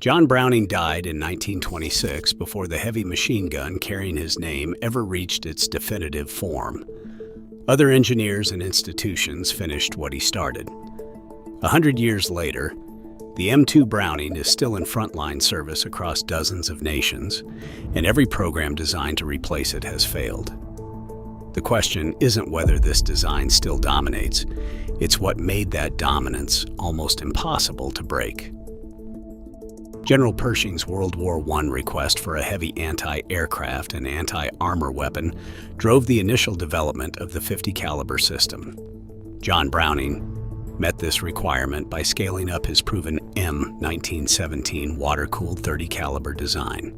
John Browning died in 1926 before the heavy machine gun carrying his name ever reached its definitive form. Other engineers and institutions finished what he started. 100 years later, the M2 Browning is still in frontline service across dozens of nations, and every program designed to replace it has failed. The question isn't whether this design still dominates, it's what made that dominance almost impossible to break. General Pershing's World War I request for a heavy anti-aircraft and anti-armor weapon drove the initial development of the .50 caliber system. John Browning met this requirement by scaling up his proven M1917 water-cooled .30 caliber design.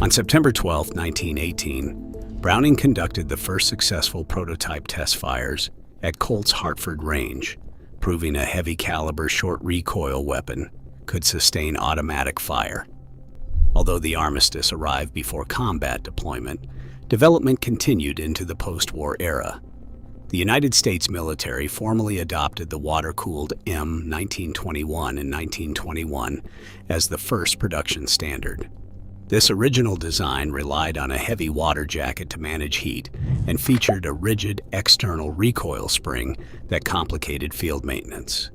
On September 12, 1918, Browning conducted the first successful prototype test fires at Colt's Hartford Range, proving a heavy caliber short-recoil weapon could sustain automatic fire. Although the armistice arrived before combat deployment, development continued into the post-war era. The United States military formally adopted the water-cooled M1921 in 1921 as the first production standard. This original design relied on a heavy water jacket to manage heat and featured a rigid external recoil spring that complicated field maintenance.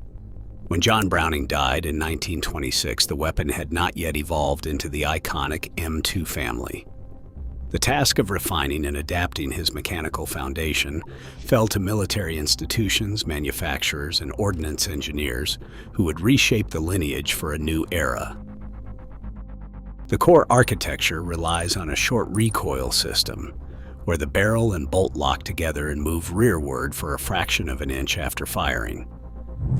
When John Browning died in 1926, the weapon had not yet evolved into the iconic M2 family. The task of refining and adapting his mechanical foundation fell to military institutions, manufacturers, and ordnance engineers who would reshape the lineage for a new era. The core architecture relies on a short recoil system, where the barrel and bolt lock together and move rearward for a fraction of an inch after firing.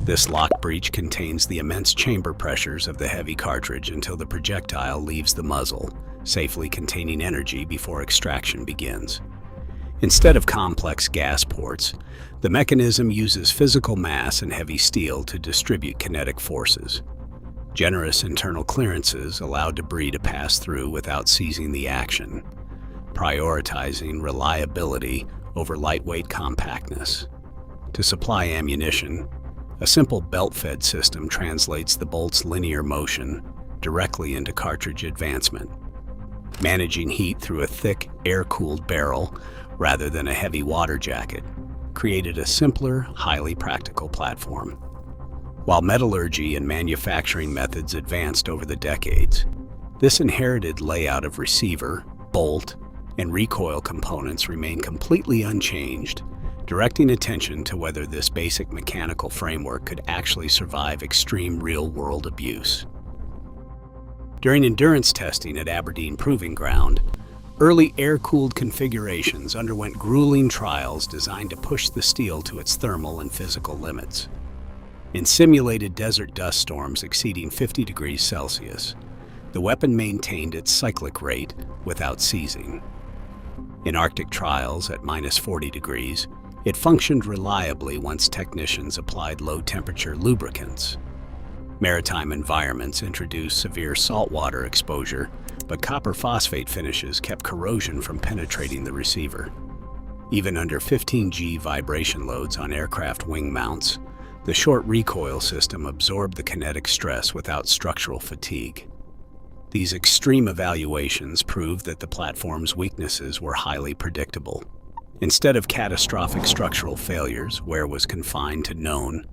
This lock breech contains the immense chamber pressures of the heavy cartridge until the projectile leaves the muzzle, safely containing energy before extraction begins. Instead of complex gas ports, the mechanism uses physical mass and heavy steel to distribute kinetic forces. Generous internal clearances allow debris to pass through without seizing the action, prioritizing reliability over lightweight compactness. To supply ammunition, a simple belt-fed system translates the bolt's linear motion directly into cartridge advancement. Managing heat through a thick, air-cooled barrel rather than a heavy water jacket created a simpler, highly practical platform. While metallurgy and manufacturing methods advanced over the decades, this inherited layout of receiver, bolt, and recoil components remained completely unchanged, directing attention to whether this basic mechanical framework could actually survive extreme real-world abuse. During endurance testing at Aberdeen Proving Ground, early air-cooled configurations underwent grueling trials designed to push the steel to its thermal and physical limits. In simulated desert dust storms exceeding 50 degrees Celsius, the weapon maintained its cyclic rate without seizing. In Arctic trials at -40 degrees, it functioned reliably once technicians applied low-temperature lubricants. Maritime environments introduced severe saltwater exposure, but copper phosphate finishes kept corrosion from penetrating the receiver. Even under 15 G vibration loads on aircraft wing mounts, the short recoil system absorbed the kinetic stress without structural fatigue. These extreme evaluations proved that the platform's weaknesses were highly predictable. Instead of catastrophic structural failures, wear was confined to known,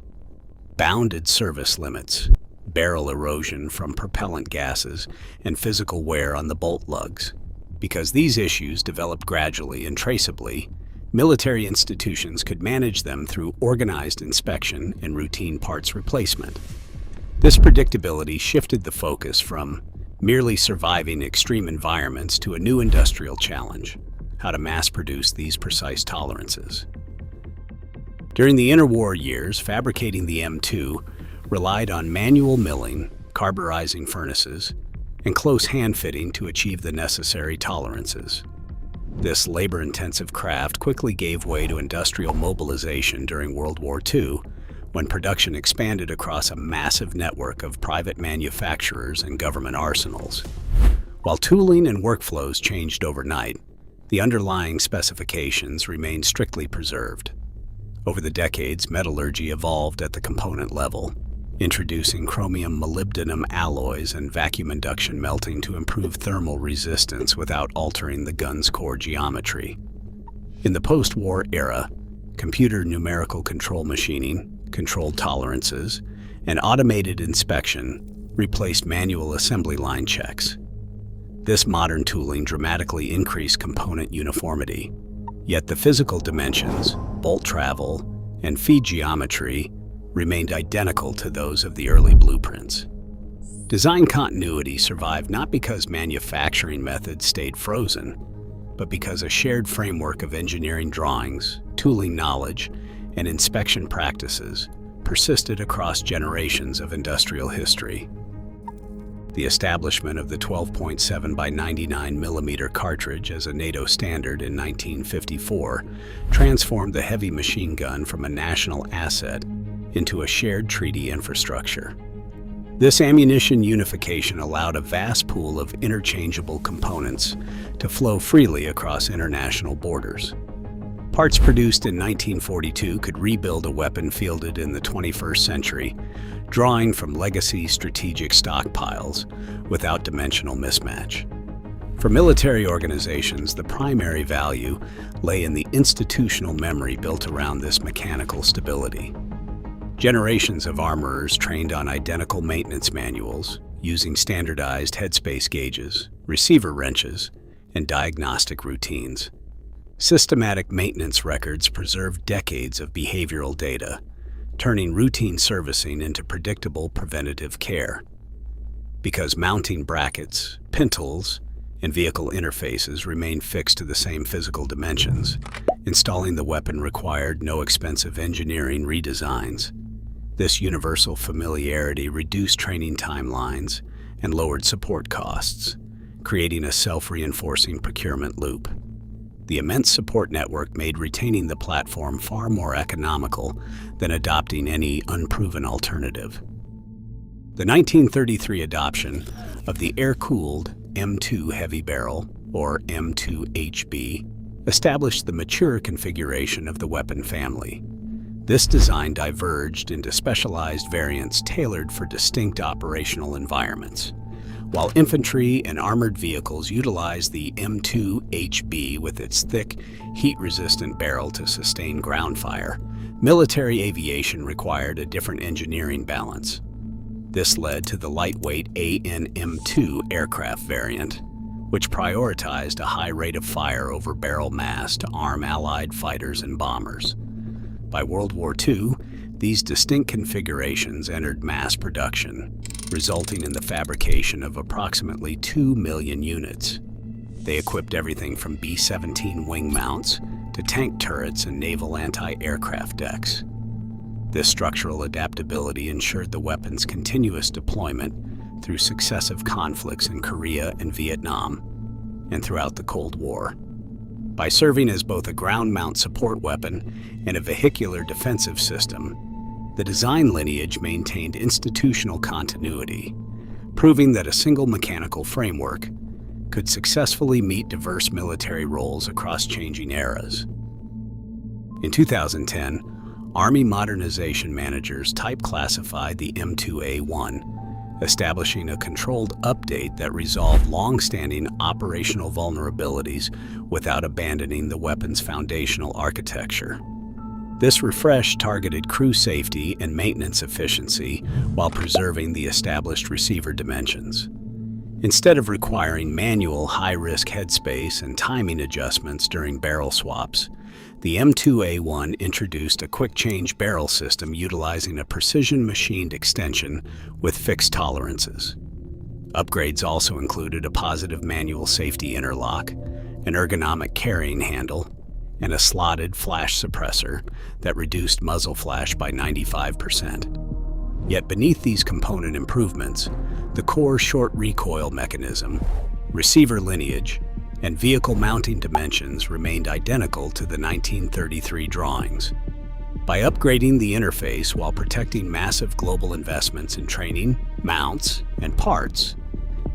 bounded service limits, barrel erosion from propellant gases, and physical wear on the bolt lugs. Because these issues developed gradually and traceably, military institutions could manage them through organized inspection and routine parts replacement. This predictability shifted the focus from merely surviving extreme environments to a new industrial challenge: how to mass-produce these precise tolerances. During the interwar years, fabricating the M2 relied on manual milling, carburizing furnaces, and close hand-fitting to achieve the necessary tolerances. This labor-intensive craft quickly gave way to industrial mobilization during World War II, when production expanded across a massive network of private manufacturers and government arsenals. While tooling and workflows changed overnight, the underlying specifications remained strictly preserved. Over the decades, metallurgy evolved at the component level. introducing chromium molybdenum alloys and vacuum induction melting to improve thermal resistance without altering the gun's core geometry. In the post-war era, computer numerical control machining, controlled tolerances, and automated inspection replaced manual assembly line checks. This modern tooling dramatically increased component uniformity, yet the physical dimensions, bolt travel, and feed geometry remained identical to those of the early blueprints. Design continuity survived not because manufacturing methods stayed frozen, but because a shared framework of engineering drawings, tooling knowledge, and inspection practices persisted across generations of industrial history. The establishment of the 12.7 by 99 mm cartridge as a NATO standard in 1954 transformed the heavy machine gun from a national asset into a shared treaty infrastructure. This ammunition unification allowed a vast pool of interchangeable components to flow freely across international borders. Parts produced in 1942 could rebuild a weapon fielded in the 21st century, drawing from legacy strategic stockpiles without dimensional mismatch. For military organizations, the primary value lay in the institutional memory built around this mechanical stability. Generations of armorers trained on identical maintenance manuals, using standardized headspace gauges, receiver wrenches, and diagnostic routines. Systematic maintenance records preserve decades of behavioral data, turning routine servicing into predictable preventative care. Because mounting brackets, pintles, and vehicle interfaces remained fixed to the same physical dimensions, installing the weapon required no expensive engineering redesigns. This universal familiarity reduced training timelines and lowered support costs, creating a self-reinforcing procurement loop. The immense support network made retaining the platform far more economical than adopting any unproven alternative. The 1933 adoption of the air-cooled M2 heavy barrel, or M2HB, established the mature configuration of the weapon family. This design diverged into specialized variants tailored for distinct operational environments. While infantry and armored vehicles utilized the M2HB with its thick, heat-resistant barrel to sustain ground fire, military aviation required a different engineering balance. This led to the lightweight AN-M2 aircraft variant, which prioritized a high rate of fire over barrel mass to arm Allied fighters and bombers. By World War II, these distinct configurations entered mass production, resulting in the fabrication of approximately 2 million units. They equipped everything from B-17 wing mounts to tank turrets and naval anti-aircraft decks. This structural adaptability ensured the weapon's continuous deployment through successive conflicts in Korea and Vietnam, and throughout the Cold War. By serving as both a ground mount support weapon and a vehicular defensive system, the design lineage maintained institutional continuity, proving that a single mechanical framework could successfully meet diverse military roles across changing eras. In 2010, Army modernization managers type classified the M2A1, establishing a controlled update that resolved long-standing operational vulnerabilities without abandoning the weapon's foundational architecture. This refresh targeted crew safety and maintenance efficiency while preserving the established receiver dimensions. Instead of requiring manual high-risk headspace and timing adjustments during barrel swaps, the M2A1 introduced a quick-change barrel system utilizing a precision-machined extension with fixed tolerances. Upgrades also included a positive manual safety interlock, an ergonomic carrying handle, and a slotted flash suppressor that reduced muzzle flash by 95%. Yet beneath these component improvements, the core short recoil mechanism, receiver lineage, and vehicle mounting dimensions remained identical to the 1933 drawings. By upgrading the interface while protecting massive global investments in training, mounts, and parts,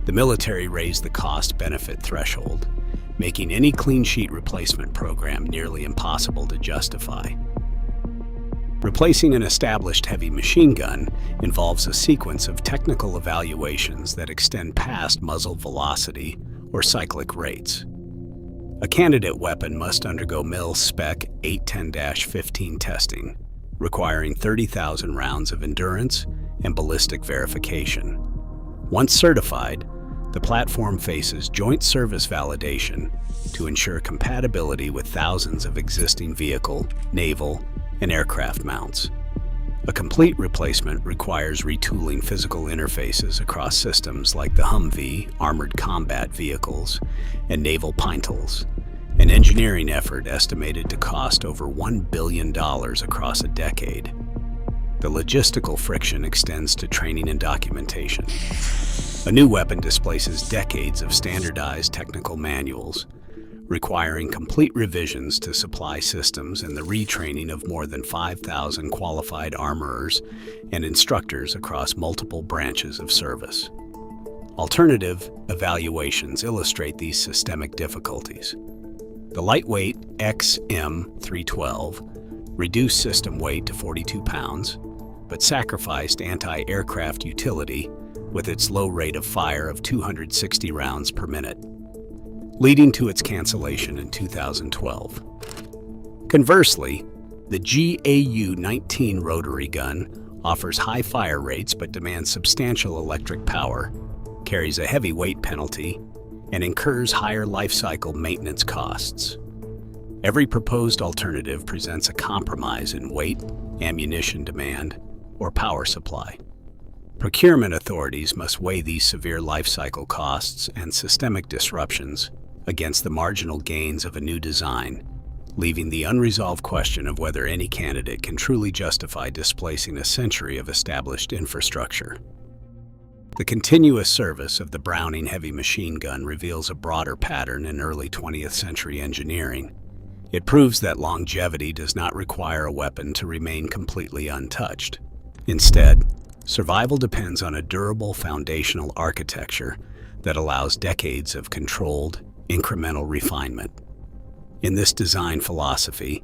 the military raised the cost-benefit threshold, making any clean sheet replacement program nearly impossible to justify. Replacing an established heavy machine gun involves a sequence of technical evaluations that extend past muzzle velocity or cyclic rates. A candidate weapon must undergo mil-spec 810-15 testing, requiring 30,000 rounds of endurance and ballistic verification. Once certified, the platform faces joint service validation to ensure compatibility with thousands of existing vehicle, naval, and aircraft mounts. A complete replacement requires retooling physical interfaces across systems like the Humvee, armored combat vehicles, and naval Pintles, an engineering effort estimated to cost over $1 billion across a decade. The logistical friction extends to training and documentation. A new weapon displaces decades of standardized technical manuals, requiring complete revisions to supply systems and the retraining of more than 5,000 qualified armorers and instructors across multiple branches of service. Alternative evaluations illustrate these systemic difficulties. The lightweight M2HB reduced system weight to 42 pounds, but sacrificed anti-aircraft utility with its low rate of fire of 260 rounds per minute, leading to its cancellation in 2012. Conversely, the GAU-19 rotary gun offers high fire rates but demands substantial electric power, carries a heavy weight penalty, and incurs higher life cycle maintenance costs. Every proposed alternative presents a compromise in weight, ammunition demand, or power supply. Procurement authorities must weigh these severe life cycle costs and systemic disruptions against the marginal gains of a new design, leaving the unresolved question of whether any candidate can truly justify displacing a century of established infrastructure. The continuous service of the Browning heavy machine gun reveals a broader pattern in early 20th century engineering. It proves that longevity does not require a weapon to remain completely untouched. Instead, survival depends on a durable foundational architecture that allows decades of controlled, incremental refinement. In this design philosophy,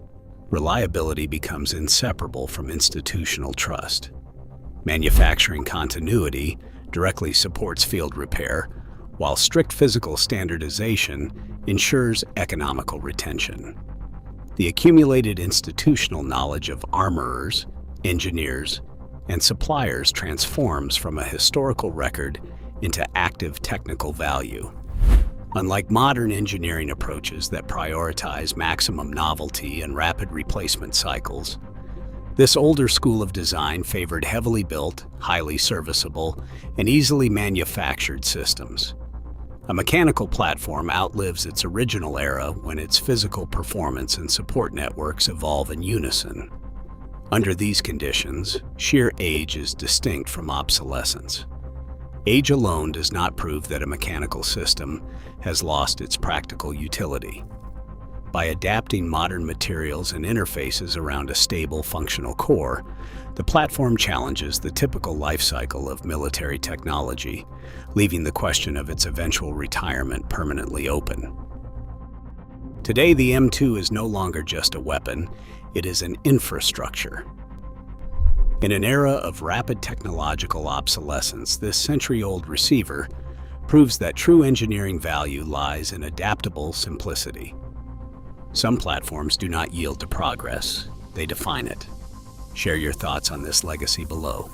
reliability becomes inseparable from institutional trust. Manufacturing continuity directly supports field repair, while strict physical standardization ensures economical retention. The accumulated institutional knowledge of armorers, engineers, and suppliers transforms from a historical record into active technical value. Unlike modern engineering approaches that prioritize maximum novelty and rapid replacement cycles, this older school of design favored heavily built, highly serviceable, and easily manufactured systems. A mechanical platform outlives its original era when its physical performance and support networks evolve in unison. Under these conditions, sheer age is distinct from obsolescence. Age alone does not prove that a mechanical system has lost its practical utility. By adapting modern materials and interfaces around a stable, functional core, the platform challenges the typical life cycle of military technology, leaving the question of its eventual retirement permanently open. Today, the M2 is no longer just a weapon, it is an infrastructure. In an era of rapid technological obsolescence, this century-old receiver proves that true engineering value lies in adaptable simplicity. Some platforms do not yield to progress, they define it. Share your thoughts on this legacy below.